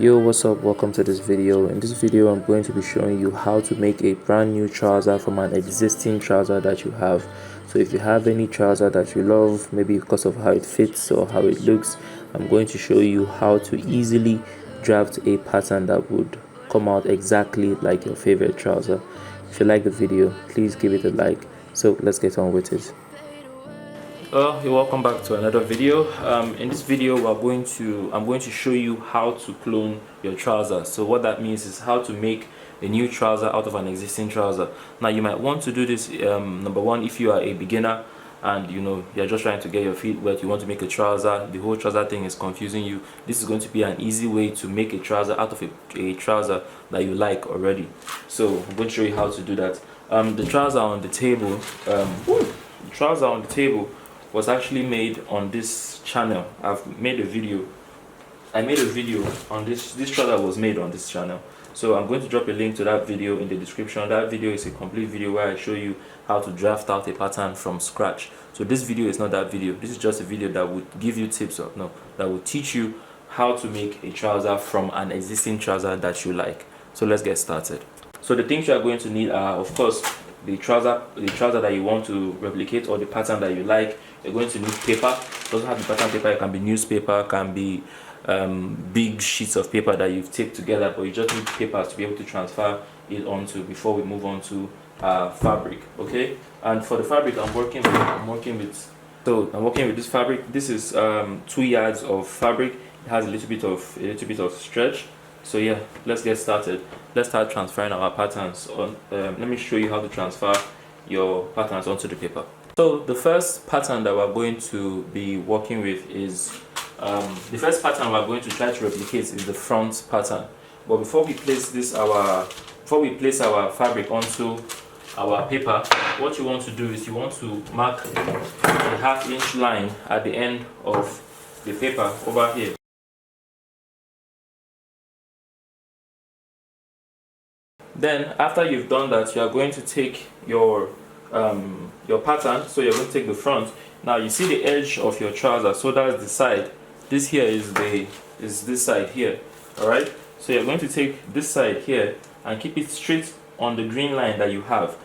Yo, what's up? Welcome to this video. In this video I'm going to be showing you how to make a brand new trouser from an existing trouser that you have. So if you have any trouser that you love, maybe because of how it fits or how it looks, I'm going to show you how to easily draft a pattern that would come out exactly like your favorite trouser. If you like the video, please give it a like. So let's get on with it. Welcome back to another video. In this video I'm going to show you how to clone your trouser. So what that means is how to make a new trouser out of an existing trouser. Now you might want to do this number one, if you are a beginner and you're just trying to get your feet wet, you want to make a trouser, the whole trouser thing is confusing you. This is going to be an easy way to make a trouser out of a trouser that you like already. So I'm going to show you how to do that. The trouser on the table was actually made on this channel. I made a video on this trouser was made on this channel. So I'm going to drop a link to that video in the description. That video is a complete video where I show you how to draft out a pattern from scratch. So this video is not that video. This is just a video that would give you tips that will teach you how to make a trouser from an existing trouser that you like. So let's get started. So the things you are going to need are, of course, the trouser that you want to replicate, or the pattern that you like. You're going to need paper. It doesn't have the pattern paper. It can be newspaper, can be big sheets of paper that you've taped together, but you just need paper to be able to transfer it onto before we move on to fabric. Okay, and for the fabric I'm working with this fabric. This is 2 yards of fabric. It has a little bit of stretch. So yeah, let's get started. Let's start transferring our patterns on. Let me show you how to transfer your patterns onto the paper. So the first pattern that we're going to be working with is the first pattern we're going to try to replicate is the front pattern. But before we place our fabric onto our paper, what you want to do is you want to mark a 1/2 inch line at the end of the paper over here. Then after you've done that, you are going to take your pattern. So you're going to take the front. Now you see the edge of your trouser, so that's the side. This here is this side here. Alright, so you're going to take this side here and keep it straight on the green line that you have.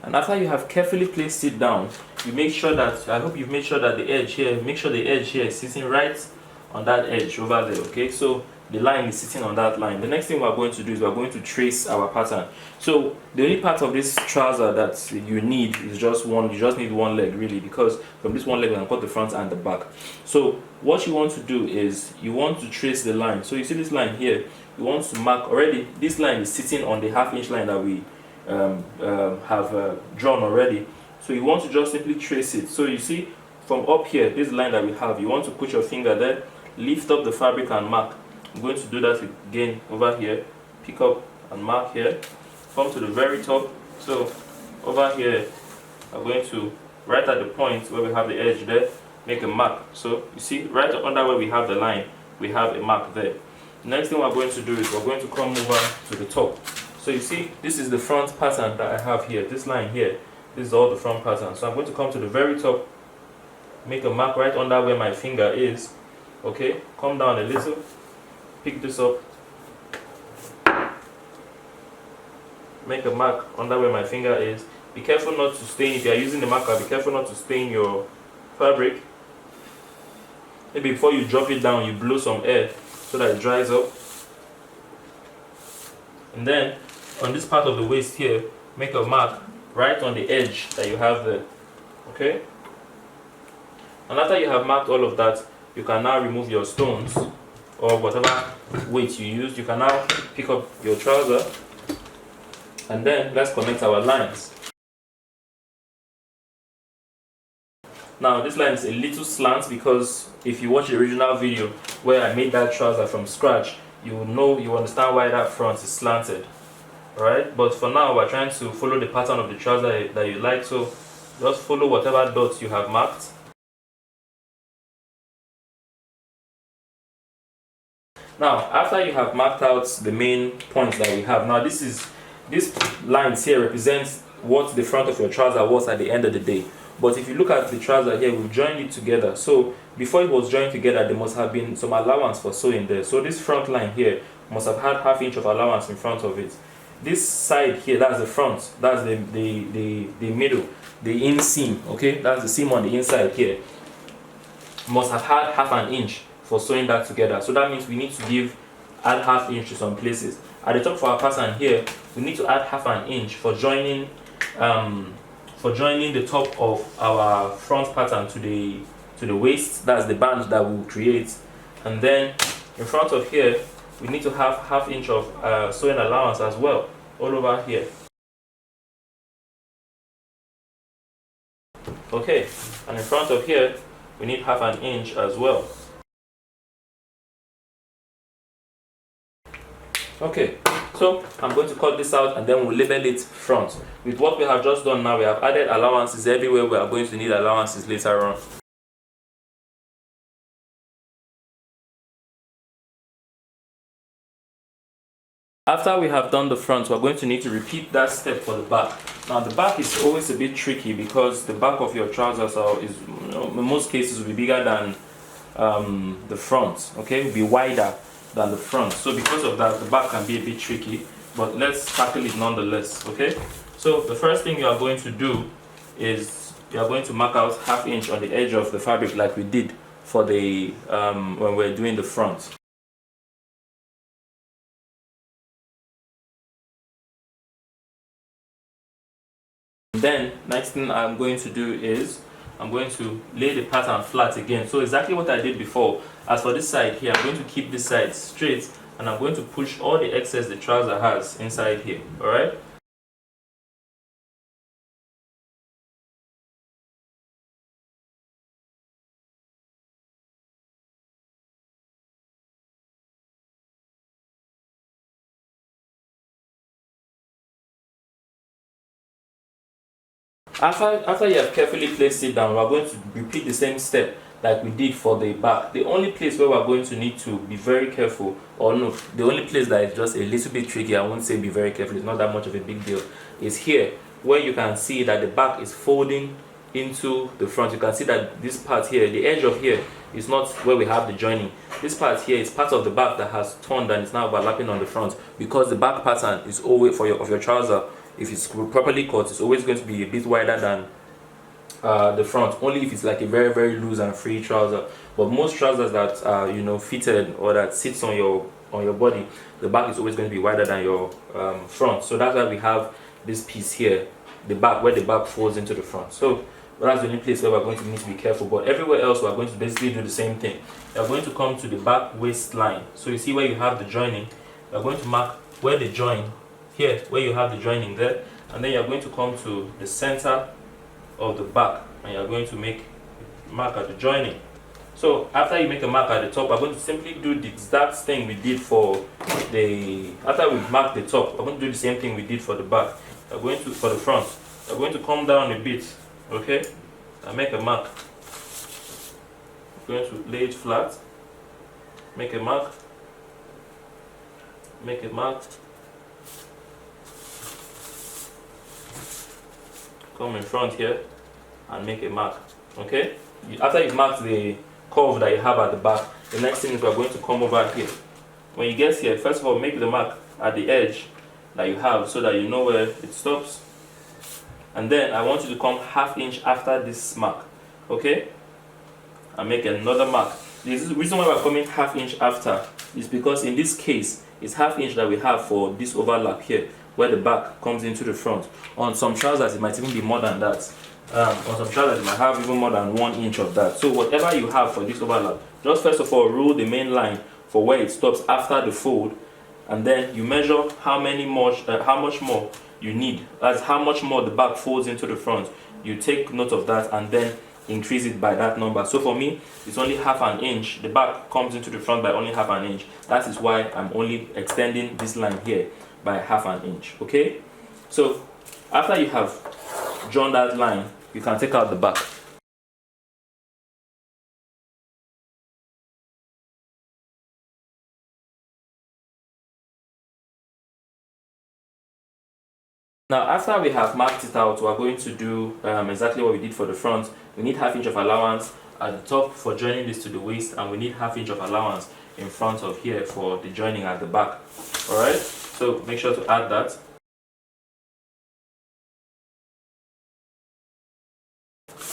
And after you have carefully placed it down, you make sure that, I hope you've made sure that the edge here, make sure the edge here is sitting right on that edge over there. Okay, so the line is sitting on that line. The next thing we're going to do is we're going to trace our pattern. So the only part of this trouser that you need is just one. You just need one leg really, because from this one leg we can cut the front and the back. So what you want to do is you want to trace the line. So you see this line here, you want to mark already. This line is sitting on the 1/2 inch line that we have drawn already. So you want to just simply trace it. So you see from up here, this line that we have, you want to put your finger there, lift up the fabric and mark. I'm going to do that again over here. Pick up and mark here. Come to the very top. So over here, I'm going to, right at the point where we have the edge there, make a mark. So you see right under where we have the line, we have a mark there. The next thing we're going to do is we're going to come over to the top. So you see, this is the front pattern that I have here. This line here, this is all the front pattern. So I'm going to come to the very top, make a mark right under where my finger is. Okay, come down a little, pick this up, make a mark under where my finger is. Be careful not to stain. If you are using the marker, be careful not to stain your fabric. Maybe before you drop it down, you blow some air so that it dries up. And then on this part of the waist here, make a mark right on the edge that you have there. Okay, and after you have marked all of that, you can now remove your stones or whatever weight you used. You can now pick up your trouser, and then let's connect our lines. Now this line is a little slant because if you watch the original video where I made that trouser from scratch, you understand why that front is slanted. Alright, but for now we're trying to follow the pattern of the trouser that you like, so just follow whatever dots you have marked. Now, after you have marked out the main points that we have, now this lines here represents what the front of your trouser was at the end of the day. But if you look at the trouser here, we've joined it together. So before it was joined together, there must have been some allowance for sewing there. So this front line here must have had ½ inch of allowance in front of it. This side here, that's the front, that's the middle, the inseam, okay? That's the seam on the inside here. Must have had ½ inch for sewing that together. So that means we need to add ½ inch to some places. At the top of our pattern here, we need to add ½ inch for joining the top of our front pattern to the waist. That's the band that we'll create. And then in front of here, we need to have ½ inch of sewing allowance as well, all over here. Okay, and in front of here, we need ½ inch as well. Okay, so I'm going to cut this out and then we'll label it front. With what we have just done now, we have added allowances everywhere. We are going to need allowances later on. After we have done the front, we're going to need to repeat that step for the back. Now the back is always a bit tricky because the back of your trousers in most cases will be bigger than the front, okay? It will be wider than the front. So because of that, the back can be a bit tricky, but let's tackle it nonetheless, okay? So the first thing you are going to do is you are going to mark out ½ inch on the edge of the fabric like we did for the when we're doing the front. Then next thing I'm going to do is I'm going to lay the pattern flat again. So exactly what I did before. As for this side here, I'm going to keep this side straight and I'm going to push all the excess the trouser has inside here. Alright? After you have carefully placed it down, we're going to repeat the same step like we did for the back. The only place where we're going to need to be very careful, or no, the only place that is just a little bit tricky, I won't say be very careful, it's not that much of a big deal, is here where you can see that the back is folding into the front. You can see that this part here, the edge of here, is not where we have the joining. This part here is part of the back that has turned and is now overlapping on the front, because the back pattern is always of your trouser. If it's properly cut, it's always going to be a bit wider than the front, only if it's like a very loose and free trouser. But most trousers that are fitted or that sits on your body, the back is always going to be wider than your front. So that's why we have this piece here, the back, where the back folds into the front. So that's the only place where we're going to need to be careful. But everywhere else we're going to basically do the same thing. You're going to come to the back waistline. So you see where you have the joining, you're going to mark where the join here, where you have the joining there, and then you're going to come to the center of the back and you're going to make a mark at the joining. So after you make a mark at the top, we're going to simply do the exact thing we did for after we mark the top, we're going to do the same thing we did for the back. We're going to, for the front, we're going to come down a bit, okay, and make a mark. We're going to lay it flat, make a mark, make a mark, come in front here and make a mark. Okay, after you've marked the curve that you have at the back, the next thing is we're going to come over here. When you get here, first of all, make the mark at the edge that you have so that you know where it stops, and then I want you to come ½ inch after this mark, okay, and make another mark. The reason why we're coming ½ inch after is because in this case it's ½ inch that we have for this overlap here, where the back comes into the front. On some trousers it might even be more than that. On some trousers it might have even more than 1 inch of that. So whatever you have for this overlap, just first of all rule the main line for where it stops after the fold, and then you measure how much more you need, as how much more the back folds into the front. You take note of that, and then increase it by that number. So for me, it's only half an inch. The back comes into the front by only half an inch. That is why I'm only extending this line here by half an inch. Okay, so after you have drawn that line, you can take out the back. Now, after we have marked it out, we are going to do exactly what we did for the front. We need half inch of allowance at the top for joining this to the waist, and we need half inch of allowance in front of here for the joining at the back. Alright, so make sure to add that.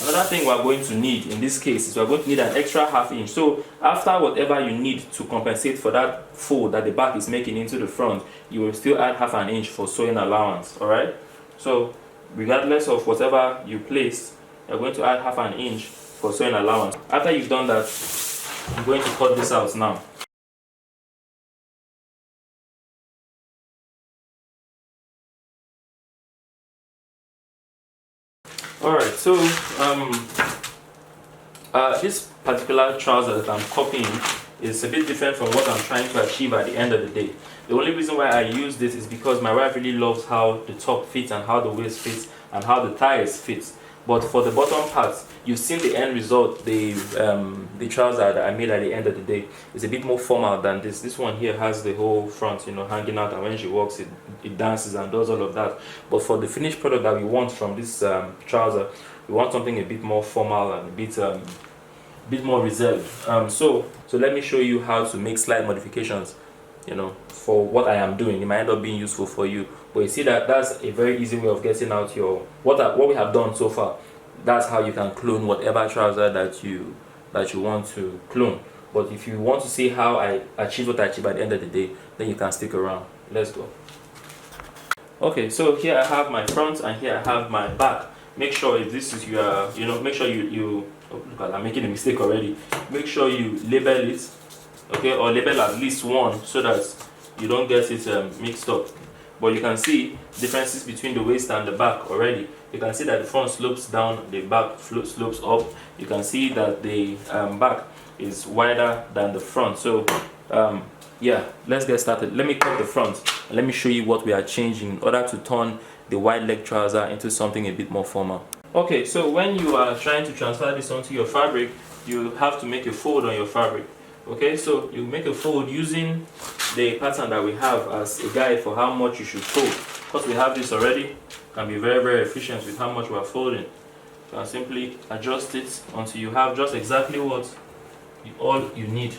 Another thing we're going to need in this case is we're going to need an extra half inch. So after whatever you need to compensate for that fold that the back is making into the front, you will still add half an inch for sewing allowance. Alright, so regardless of whatever you place, you're going to add half an inch for sewing allowance. After you've done that, I'm going to cut this out now. Alright, so this particular trouser that I'm copying is a bit different from what I'm trying to achieve at the end of the day. The only reason why I use this is because my wife really loves how the top fits and how the waist fits and how the thighs fit. But for the bottom parts, you've seen the end result. The trouser that I made at the end of the day is a bit more formal than this. This one here has the whole front, you know, hanging out, and when she walks, it dances and does all of that. But for the finished product that we want from this trouser, we want something a bit more formal and a bit more reserved. So let me show you how to make slight modifications, you know, for what I am doing. It might end up being useful for you, but you see that that's a very easy way of getting out your what we have done so far. That's how you can clone whatever trouser that you want to clone. But if you want to see how I achieve what I achieve at the end of the day, then you can stick around. Let's go. Okay, so here I have my front and here I have my back. Make sure if this is your, you know, make sure you oh, look, I'm making a mistake already. Make sure you label it, okay, or label at least one so that you don't get it mixed up. But you can see differences between the waist and the back already. You can see that the front slopes down, the back slopes up. You can see that the back is wider than the front. So yeah, let's get started. Let me cut the front and let me show you what we are changing in order to turn the wide leg trouser into something a bit more formal. Okay, so when you are trying to transfer this onto your fabric, you have to make a fold on your fabric. Okay, so you make a fold using the pattern that we have as a guide for how much you should fold. Because we have this already, can be very, very efficient with how much we are folding. You can simply adjust it until you have just exactly all you need.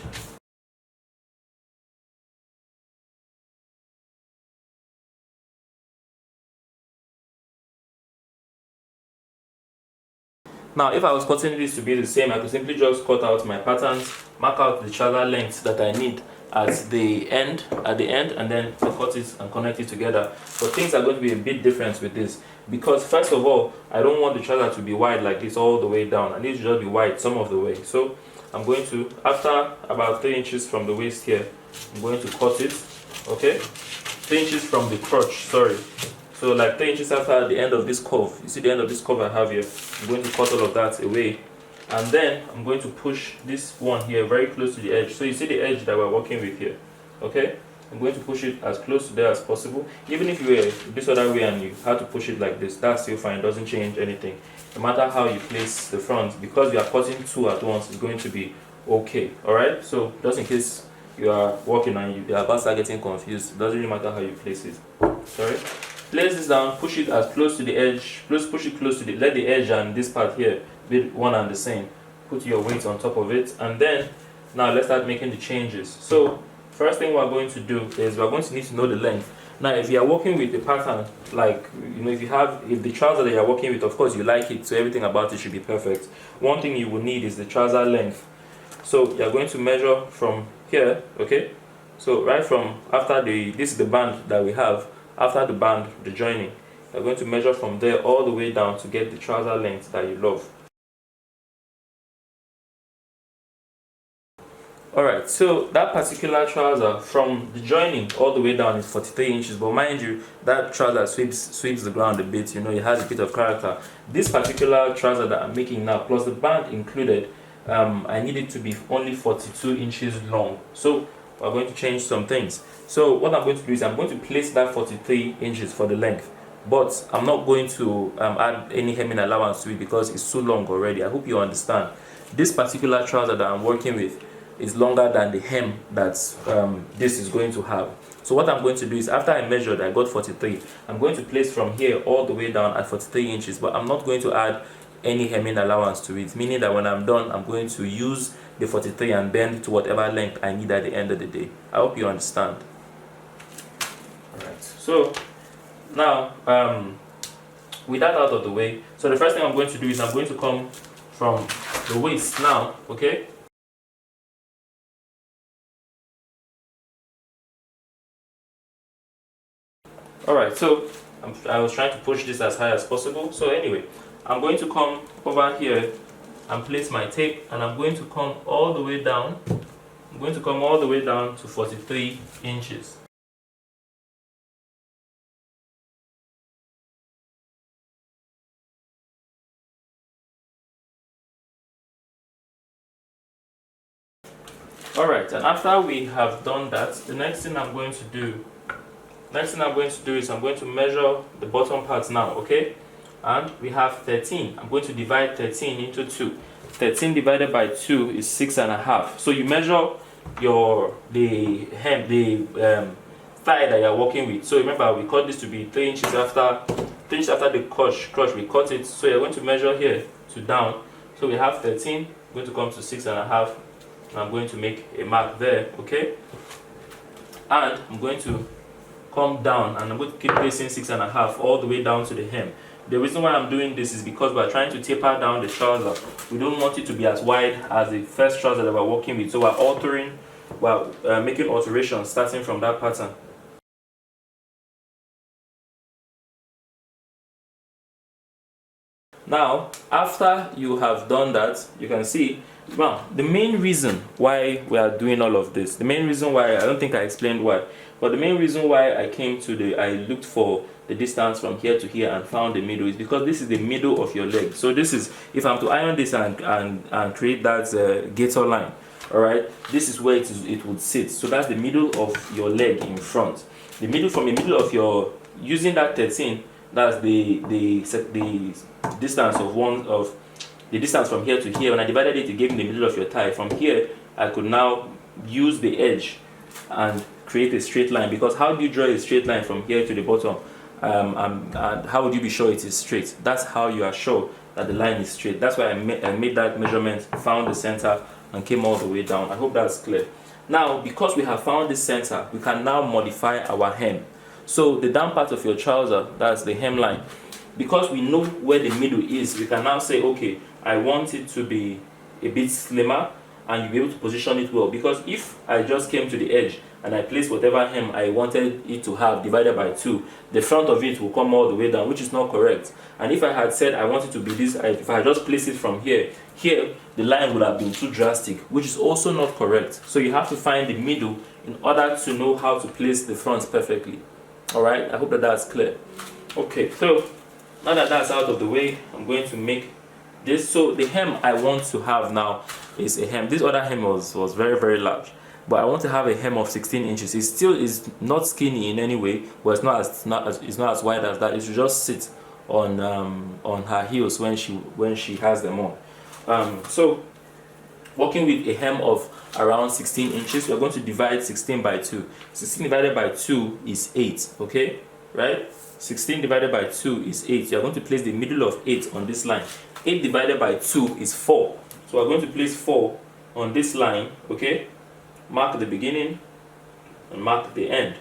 Now, if I was cutting this to be the same, I could simply just cut out my patterns, mark out the trouser length that I need at the end, and then cut it and connect it together. But things are going to be a bit different with this because, first of all, I don't want the trouser to be wide like this all the way down. I need it to just be wide some of the way. So I'm going to, after about 3 inches from the waist here, I'm going to cut it. Okay, 3 inches from the crotch. Sorry. So like 3 inches after the end of this curve, you see the end of this curve I have here, I'm going to cut all of that away. And then I'm going to push this one here very close to the edge. So you see the edge that we're working with here. Okay? I'm going to push it as close to there as possible. Even if you were this other way and you had to push it like this, that's still fine. It doesn't change anything. No matter how you place the front, because we are cutting two at once, it's going to be okay. Alright? So just in case you are working and you are about to start getting confused, it doesn't really matter how you place it. Sorry? Place this down, push it as close to the edge, push it close to the, let the edge and this part here be one and the same. Put your weight on top of it, and then now let's start making the changes. So first thing we're going to do is we're going to need to know the length. Now if you are working with a pattern, like, you know, if the trouser that you're working with, of course you like it, so everything about it should be perfect. One thing you will need is the trouser length. So you're going to measure from here, okay? So right from after this is the band that we have. After the band, the joining, you're going to measure from there all the way down to get the trouser length that you love. Alright, Alright, so that particular trouser from the joining all the way down is 43 inches, but mind you, that trouser sweeps the ground a bit, you know, it has a bit of character. This particular trouser that I'm making now, plus the band included, I need it to be only 42 inches long. So we're going to change some things. So what I'm going to do is I'm going to place that 43 inches for the length, but I'm not going to add any hemming allowance to it because it's too long already. I hope you understand. This particular trouser that I'm working with is longer than the hem that this is going to have. So what I'm going to do is, after I measured, I got 43. I'm going to place from here all the way down at 43 inches, but I'm not going to add any hemming allowance to it, meaning that when I'm done, I'm going to use the 43 and bend to whatever length I need at the end of the day. I hope you understand. Alright, so now with that out of the way, so the first thing I'm going to do is I'm going to come from the waist now, okay? Alright, so I was trying to push this as high as possible. So anyway, I'm going to come over here and place my tape, and I'm going to come all the way down. I'm going to come all the way down to 43 inches. Alright, and after we have done that, the next thing I'm going to do is I'm going to measure the bottom part now, okay? And we have 13. I'm going to divide 13 into 2. 13 divided by 2 is 6.5. So you measure the thigh that you're working with. So remember, we cut this to be 3 inches after the crotch we cut it. So you're going to measure here to down. So we have 13, going to come to 6.5. And I'm going to make a mark there, okay? And I'm going to come down, and I'm going to keep placing 6.5 all the way down to the hem. The reason why I'm doing this is because we're trying to taper down the trouser. We don't want it to be as wide as the first trouser that we're working with. So we're making alterations starting from that pattern. Now, after you have done that, you can see, well, the main reason why we are doing all of this, the main reason why, I don't think I explained why, but the main reason why I looked for the distance from here to here and found the middle is because this is the middle of your leg. So this is, if I'm to iron this and create that gator line, all right, this is where it would sit. So that's the middle of your leg in front. The middle, from the middle of your, using that 13, that's the distance of the distance from here to here. When I divided it gave me the middle of your thigh. From here, I could now use the edge and create a straight line, because how do you draw a straight line from here to the bottom? And how would you be sure it is straight? That's how you are sure that the line is straight. That's why I made that measurement, found the center, and came all the way down. I hope that's clear. Now, because we have found the center, we can now modify our hem. So the down part of your trouser, that's the hemline, because we know where the middle is, we can now say, okay, I want it to be a bit slimmer, and you'll be able to position it well. Because if I just came to the edge and I placed whatever hem I wanted it to have divided by 2, the front of it will come all the way down, which is not correct. And if I had said I want it to be this, if I just place it from here, the line would have been too drastic, which is also not correct. So you have to find the middle in order to know how to place the fronts perfectly. Alright, I hope that that's clear. Okay, so now that that's out of the way, I'm going to make this. So the hem I want to have now is a hem. This other hem was very, very large, but I want to have a hem of 16 inches. It still is not skinny in any way, but it's not as wide as that. It should just sit on her heels when she has them on. So working with a hem of around 16 inches, we're going to divide 16 by 2. 16 divided by 2 is 8, okay? Right? 16 divided by 2 is 8. You're going to place the middle of 8 on this line. 8 divided by 2 is 4. So we're going to place 4 on this line, okay? Mark the beginning and mark the end.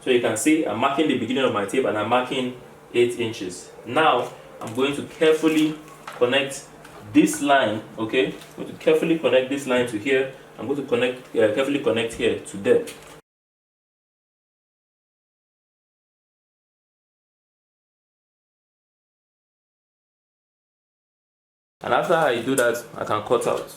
So you can see I'm marking the beginning of my tape and I'm marking 8 inches. Now I'm going to carefully connect this line, okay? I'm going to carefully connect this line to here. I'm going to carefully connect here to there. And after I do that, I can cut out.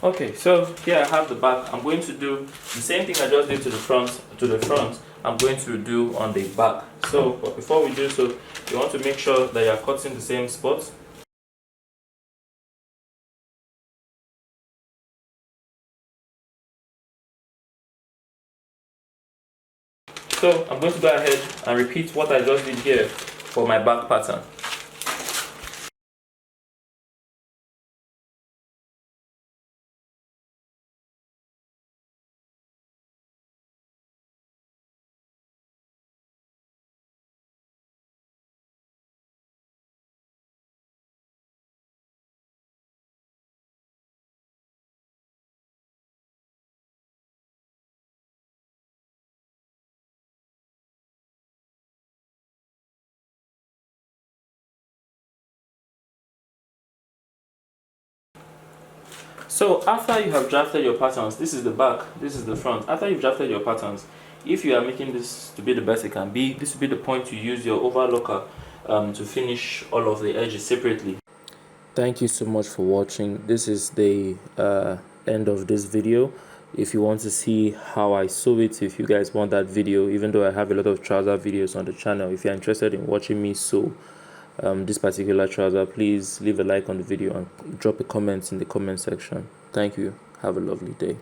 Okay, so here I have the back. I'm going to do the same thing I just did to the front. I'm going to do on the back. So, but before we do so, you want to make sure that you're cutting the same spots. So I'm going to go ahead and repeat what I just did here for my back pattern. So after you have drafted your patterns, this is the back, this is the front. After you've drafted your patterns, if you are making this to be the best it can be, this will be the point to use your overlocker to finish all of the edges separately. Thank you so much for watching. This is the end of this video. If you want to see how I sew it, if you guys want that video, even though I have a lot of trouser videos on the channel, if you're interested in watching me sew this particular trouser, please leave a like on the video and drop a comment in the comment section. Thank you. Have a lovely day.